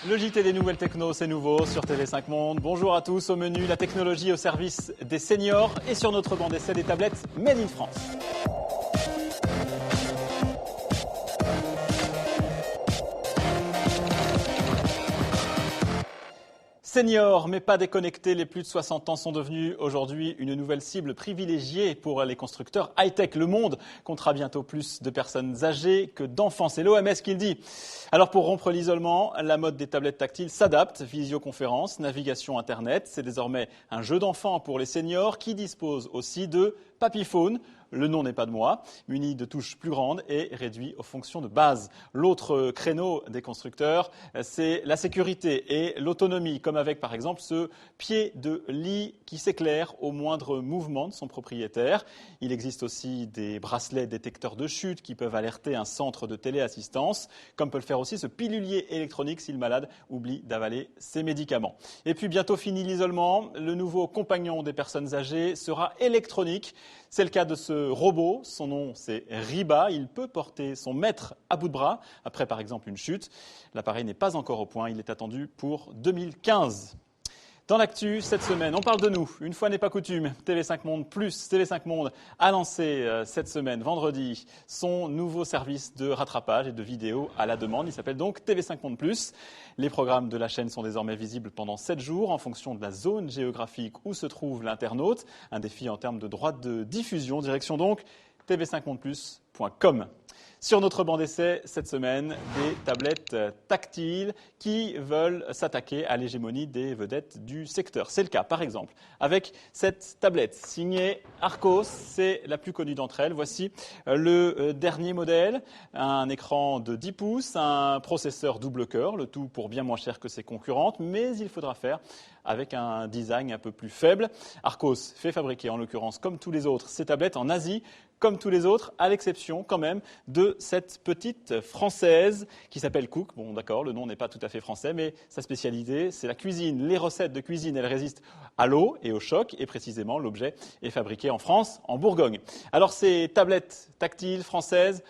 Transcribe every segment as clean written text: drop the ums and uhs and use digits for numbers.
Le JT des nouvelles techno, c'est nouveau sur TV5 Monde. Bonjour à tous, au menu, la technologie au service des seniors et sur notre banc d'essai des tablettes Made in France. Seniors, mais pas déconnectés, les plus de 60 ans sont devenus aujourd'hui une nouvelle cible privilégiée pour les constructeurs high-tech. Le monde comptera bientôt plus de personnes âgées que d'enfants. C'est l'OMS qui le dit. Alors pour rompre l'isolement, la mode des tablettes tactiles s'adapte. Visioconférence, navigation Internet, c'est désormais un jeu d'enfant pour les seniors qui disposent aussi de Papiphone. Le nom n'est pas de moi, muni de touches plus grandes et réduit aux fonctions de base. L'autre créneau des constructeurs, c'est la sécurité et l'autonomie, comme avec par exemple ce pied de lit qui s'éclaire au moindre mouvement de son propriétaire. Il existe aussi des bracelets détecteurs de chute qui peuvent alerter un centre de téléassistance, comme peut le faire aussi ce pilulier électronique si le malade oublie d'avaler ses médicaments. Et puis bientôt fini l'isolement, le nouveau compagnon des personnes âgées sera électronique. C'est le cas de ce robot, son nom c'est Riba, il peut porter son maître à bout de bras, après par exemple une chute. L'appareil n'est pas encore au point, il est attendu pour 2015. Dans l'actu, cette semaine, on parle de nous. Une fois n'est pas coutume, TV5 Monde Plus, TV5 Monde a lancé cette semaine, vendredi, son nouveau service de rattrapage et de vidéos à la demande. Il s'appelle donc TV5 Monde Plus. Les programmes de la chaîne sont désormais visibles pendant 7 jours en fonction de la zone géographique où se trouve l'internaute. Un défi en termes de droits de diffusion. Direction donc tv5mondeplus.com. Sur notre banc d'essai, cette semaine, des tablettes tactiles qui veulent s'attaquer à l'hégémonie des vedettes du secteur. C'est le cas, par exemple, avec cette tablette signée Archos, c'est la plus connue d'entre elles. Voici le dernier modèle, un écran de 10 pouces, un processeur double cœur, le tout pour bien moins cher que ses concurrentes, mais il faudra faire avec un design un peu plus faible. Archos fait fabriquer, en l'occurrence, comme tous les autres, ces tablettes en Asie, comme tous les autres, à l'exception quand même de cette petite française qui s'appelle Cook. Bon d'accord, le nom n'est pas tout à fait français, mais sa spécialité, c'est la cuisine. Les recettes de cuisine, elles résistent à l'eau et au choc, et précisément, l'objet est fabriqué en France, en Bourgogne. Alors ces tablettes tactiles françaises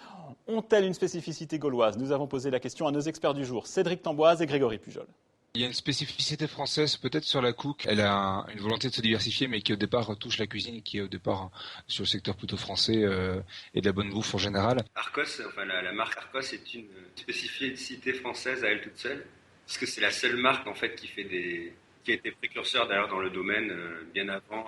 ont-elles une spécificité gauloise? Nous avons posé la question à nos experts du jour, Cédric Tamboise et Grégory Pujol. Il y a une spécificité française peut-être sur la Cook. Elle a une volonté de se diversifier, mais qui au départ touche la cuisine, qui est au départ sur le secteur plutôt français et de la bonne bouffe en général. Archos, enfin la marque Archos est une spécificité française à elle toute seule, parce que c'est la seule marque en fait qui a été précurseur d'ailleurs dans le domaine bien avant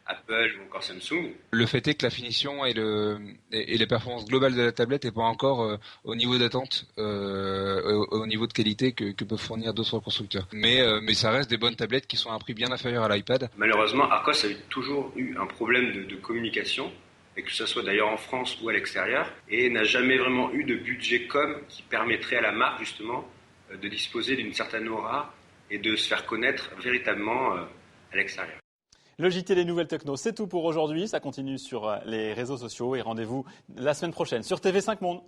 Apple ou encore Samsung. Le fait est que la finition et les performances globales de la tablette n'est pas encore au niveau d'attente, au niveau de qualité que peuvent fournir d'autres constructeurs. Mais ça reste des bonnes tablettes qui sont à un prix bien inférieur à l'iPad. Malheureusement, Archos a toujours eu un problème de communication, et que ce soit d'ailleurs en France ou à l'extérieur, et n'a jamais vraiment eu de budget com qui permettrait à la marque justement de disposer d'une certaine aura et de se faire connaître véritablement à l'extérieur. Le JT des nouvelles techno, c'est tout pour aujourd'hui. Ça continue sur les réseaux sociaux et rendez-vous la semaine prochaine sur TV5 Monde.